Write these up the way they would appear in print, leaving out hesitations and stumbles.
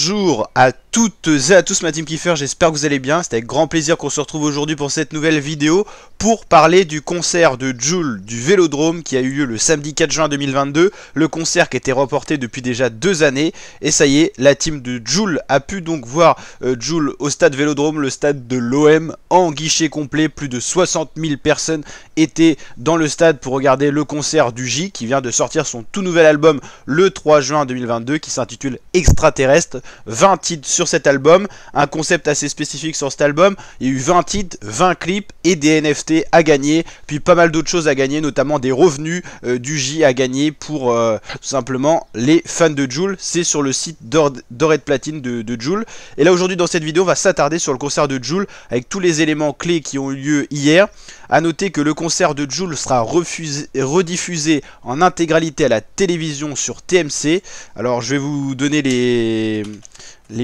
Bonjour à toutes et à tous ma team Kiffer, j'espère que vous allez bien. C'est avec grand plaisir qu'on se retrouve aujourd'hui pour cette nouvelle vidéo pour parler du concert de Jul du Vélodrome qui a eu lieu le samedi 4 juin 2022. Le concert qui était reporté depuis déjà 2 années. Et ça y est, la team de Jul a pu donc voir Jul au stade Vélodrome, le stade de l'OM en guichet complet. Plus de 60 000 personnes étaient dans le stade pour regarder le concert du J qui vient de sortir son tout nouvel album le 3 juin 2022 qui s'intitule Extraterrestre. 20 titres sur cet album, un concept assez spécifique sur cet album. Il y a eu 20 titres, 20 clips et des NFT à gagner, puis pas mal d'autres choses à gagner, notamment des revenus du J à gagner pour tout simplement les fans de Jul. C'est sur le site Doré de Platine de Jul. Et là aujourd'hui dans cette vidéo on va s'attarder sur le concert de Jul avec tous les éléments clés qui ont eu lieu hier. A noter que le concert de Jul sera rediffusé en intégralité à la télévision sur TMC. Alors je vais vous donner les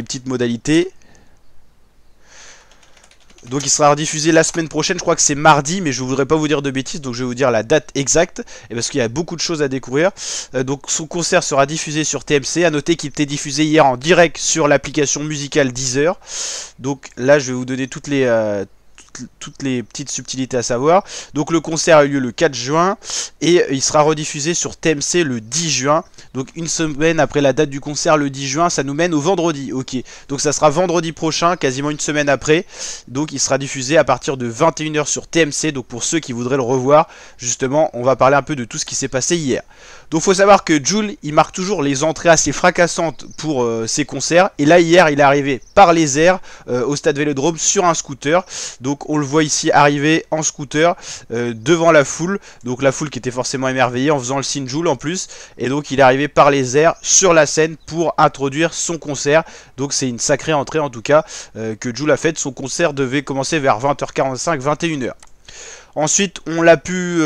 petites modalités. Donc il sera rediffusé la semaine prochaine, je crois que c'est mardi, mais je ne voudrais pas vous dire de bêtises, donc je vais vous dire la date exacte, et parce qu'il y a beaucoup de choses à découvrir. Donc son concert sera diffusé sur TMC, à noter qu'il était diffusé hier en direct sur l'application musicale Deezer. Donc là je vais vous donner toutes les petites subtilités à savoir. Donc le concert a eu lieu le 4 juin et il sera rediffusé sur TMC le 10 juin. Donc une semaine après la date du concert, le 10 juin, ça nous mène au vendredi. Ok, donc ça sera vendredi prochain, quasiment une semaine après. Donc il sera diffusé à partir de 21 h sur TMC. Donc pour ceux qui voudraient le revoir, justement, on va parler un peu de tout ce qui s'est passé hier. Donc faut savoir que Jul, il marque toujours les entrées assez fracassantes pour ses concerts. Et là hier, il est arrivé par les airs au stade Vélodrome sur un scooter. Donc on le voit ici arriver en scooter devant la foule. Donc la foule qui était forcément émerveillée en faisant le signe Jul en plus. Et donc il est arrivé par les airs sur la scène pour introduire son concert. Donc c'est une sacrée entrée en tout cas que Jul a faite. Son concert devait commencer vers 20h45, 21 h. Ensuite, on l'a pu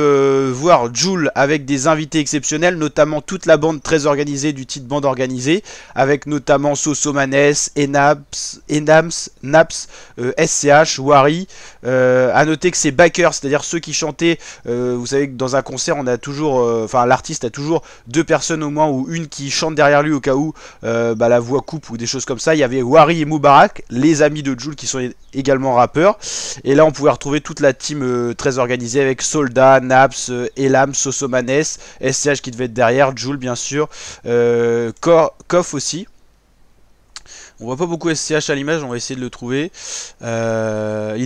voir Jul avec des invités exceptionnels, notamment toute la bande très organisée du titre bande organisée, avec notamment Sosomanes, Enams, Naps, SCH, Wari. À noter que ces backers, c'est-à-dire ceux qui chantaient, vous savez que dans un concert, on a toujours, enfin l'artiste a toujours 2 personnes au moins ou une qui chante derrière lui au cas où la voix coupe ou des choses comme ça. Il y avait Wari et Moubarak, les amis de Jul qui sont également rappeurs. Et là, on pouvait retrouver toute la team très organisé avec Soldat, Naps, Elam, Sosomanes, SCH qui devait être derrière, Jul bien sûr, Koff aussi. On voit pas beaucoup SCH à l'image, on va essayer de le trouver. Il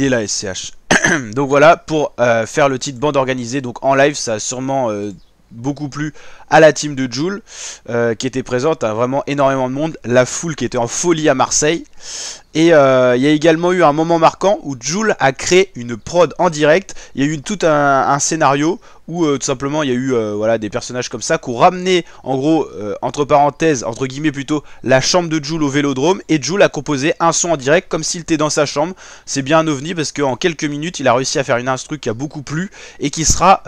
est là SCH. Donc voilà, pour faire le titre bande organisée, donc en live, ça a sûrement beaucoup plu à la team de Jul qui était présente, hein, vraiment énormément de monde, la foule qui était en folie à Marseille. Et il y a également eu un moment marquant où Jul a créé une prod en direct. Il y a eu tout un scénario où tout simplement il y a eu voilà, des personnages comme ça qui ont ramené en gros entre parenthèses, entre guillemets plutôt, la chambre de Jul au Vélodrome. Et Jul a composé un son en direct comme s'il était dans sa chambre. C'est bien un ovni parce qu'en quelques minutes il a réussi à faire une instru qui a beaucoup plu et qui sortira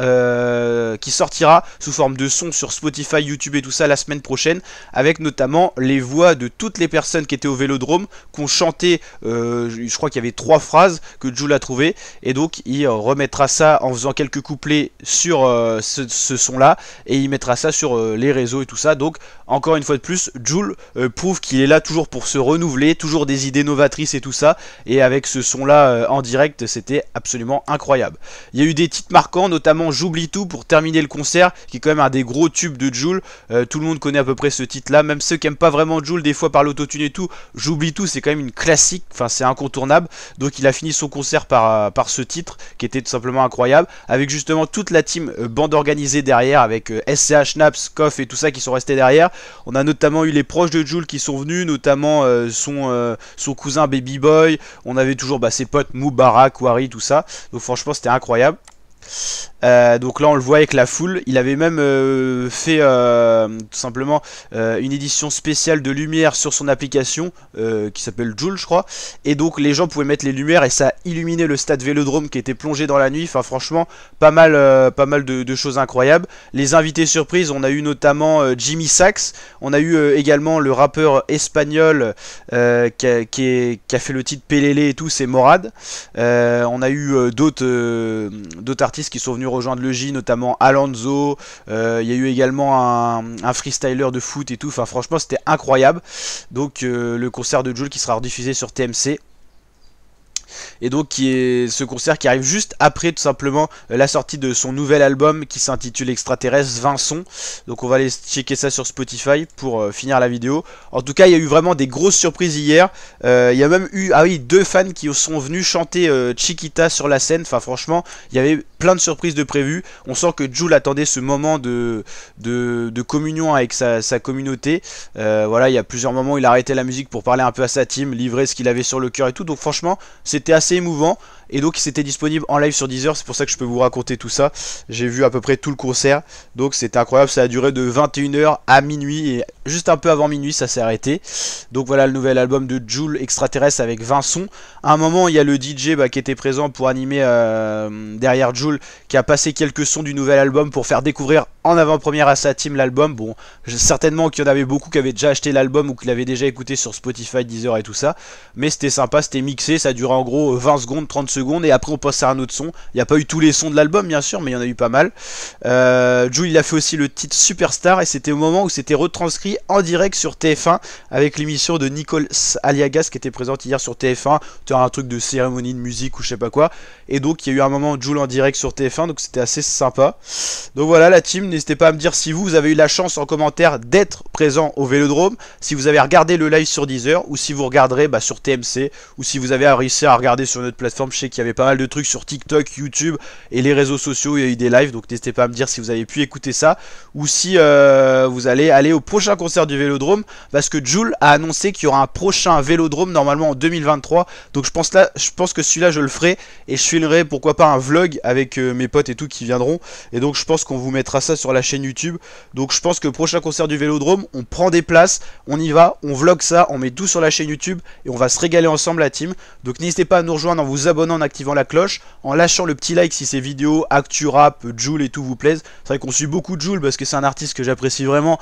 sous forme de son sur Spotify, YouTube et tout ça la semaine prochaine, avec notamment les voix de toutes les personnes qui étaient au Vélodrome, qui ont chanté, je crois qu'il y avait 3 phrases que Jul a trouvé, et donc il remettra ça en faisant quelques couplets sur ce son là, et il mettra ça sur les réseaux et tout ça. Donc encore une fois de plus, Jul prouve qu'il est là toujours pour se renouveler, toujours des idées novatrices et tout ça, et avec ce son là en direct, c'était absolument incroyable. Il y a eu des titres marquants, notamment J'oublie tout pour terminer le concert, qui est quand même un des gros tubes de Jul. Tout le monde connaît à peu près ce titre là, même ceux qui aiment pas vraiment Jul des fois par l'autotune et tout. J'oublie tout, c'est quand même une classique, enfin c'est incontournable. Donc il a fini son concert par ce titre qui était tout simplement incroyable, avec justement toute la team bande organisée derrière, avec SCH, Naps, Koff et tout ça qui sont restés derrière. On a notamment eu les proches de Jul qui sont venus, notamment son cousin Baby Boy. On avait toujours ses potes Moubarak, Wari, tout ça. Donc franchement c'était incroyable. Donc là on le voit avec la foule. Il avait même fait tout simplement une édition spéciale de lumière sur son application qui s'appelle Jul je crois, et donc les gens pouvaient mettre les lumières et ça illuminait le stade Vélodrome qui était plongé dans la nuit. Enfin franchement pas mal de choses incroyables. Les invités surprises, on a eu notamment Jimmy Sax, on a eu également le rappeur espagnol qui a fait le titre Pelele et tout, c'est Morad. On a eu d'autres artistes qui sont venus rejoindre le J, notamment Alonso. Il y a eu également un freestyler de foot et tout. Enfin, franchement, c'était incroyable. Donc, le concert de Jul qui sera rediffusé sur TMC. Et donc qui est ce concert qui arrive juste après tout simplement la sortie de son nouvel album qui s'intitule Extraterrestre 20 sons. Donc on va aller checker ça sur Spotify pour finir la vidéo. En tout cas il y a eu vraiment des grosses surprises hier. Il y a même eu deux fans qui sont venus chanter Chiquita sur la scène. Enfin franchement il y avait plein de surprises de prévues. On sent que Jul attendait ce moment de communion avec sa communauté. Voilà, il y a plusieurs moments où il a arrêté la musique pour parler un peu à sa team, livrer ce qu'il avait sur le cœur et tout. Donc franchement c'était assez émouvant. Et donc c'était disponible en live sur Deezer, c'est pour ça que je peux vous raconter tout ça. J'ai vu à peu près tout le concert, donc c'était incroyable, ça a duré de 21h à minuit, et juste un peu avant minuit ça s'est arrêté. Donc voilà le nouvel album de Jul, Extraterrestre, avec 20 sons. À un moment il y a le DJ qui était présent pour animer derrière Jul, qui a passé quelques sons du nouvel album pour faire découvrir en avant-première à sa team l'album. Bon, certainement qu'il y en avait beaucoup qui avaient déjà acheté l'album ou qui l'avaient déjà écouté sur Spotify, Deezer et tout ça. Mais c'était sympa, c'était mixé, ça durait en gros 20 secondes, 30 secondes. Et après on passe à un autre son. Il n'y a pas eu tous les sons de l'album bien sûr, mais il y en a eu pas mal. Jul il a fait aussi le titre Superstar, et c'était au moment où c'était retranscrit en direct sur TF1 avec l'émission de Nicole Aliagas qui était présente hier sur TF1. Tu as un truc de cérémonie de musique ou je sais pas quoi. Et donc il y a eu un moment Jul en direct sur TF1, donc c'était assez sympa. Donc voilà la team, n'hésitez pas à me dire si vous avez eu la chance en commentaire d'être présent au Vélodrome, si vous avez regardé le live sur Deezer, ou si vous regarderez sur TMC, ou si vous avez réussi à regarder sur notre plateforme. Je sais qu'il y avait pas mal de trucs sur TikTok, YouTube et les réseaux sociaux, il y a eu des lives, donc n'hésitez pas à me dire si vous avez pu écouter ça, ou si vous allez aller au prochain concert du Vélodrome, parce que Jul a annoncé qu'il y aura un prochain Vélodrome normalement en 2023, donc je pense que celui-là je le ferai, et je filmerai pourquoi pas un vlog avec mes potes et tout qui viendront, et donc je pense qu'on vous mettra ça sur la chaîne YouTube. Donc je pense que prochain concert du Vélodrome, on prend des places, on y va, on vlog ça, on met tout sur la chaîne YouTube, et on va se régaler ensemble la team. Donc n'hésitez pas à nous rejoindre en vous abonnant, en activant la cloche, en lâchant le petit like si ces vidéos actu rap, Jul et tout vous plaisent. C'est vrai qu'on suit beaucoup Jul parce que c'est un artiste que j'apprécie vraiment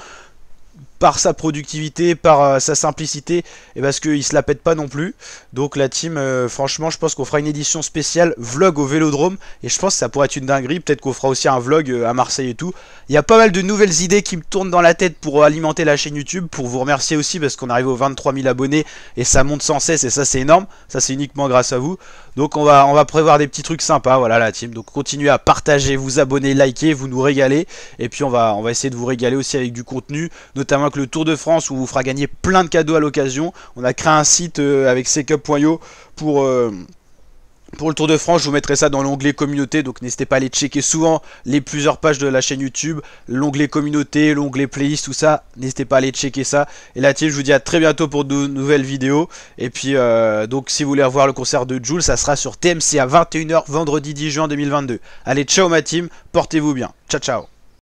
par sa productivité, par sa simplicité, et parce qu'il se la pète pas non plus. Donc la team, franchement je pense qu'on fera une édition spéciale vlog au Vélodrome, et je pense que ça pourrait être une dinguerie. Peut-être qu'on fera aussi un vlog à Marseille et tout. Il y a pas mal de nouvelles idées qui me tournent dans la tête pour alimenter la chaîne YouTube, pour vous remercier aussi parce qu'on arrive aux 23 000 abonnés et ça monte sans cesse, et ça c'est énorme, ça c'est uniquement grâce à vous. Donc on va prévoir des petits trucs sympas, voilà la team. Donc continuez à partager, vous abonner, liker, vous nous régalez, et puis on va essayer de vous régaler aussi avec du contenu, notamment avec le Tour de France où on vous fera gagner plein de cadeaux à l'occasion. On a créé un site avec secup.io pour le Tour de France. Je vous mettrai ça dans l'onglet communauté, donc n'hésitez pas à aller checker souvent les plusieurs pages de la chaîne YouTube, l'onglet communauté, l'onglet playlist, tout ça, n'hésitez pas à aller checker ça. Et la team, je vous dis à très bientôt pour de nouvelles vidéos. Et puis donc si vous voulez revoir le concert de Jul, ça sera sur TMC à 21h vendredi 10 juin 2022. Allez, ciao ma team, portez-vous bien, ciao ciao.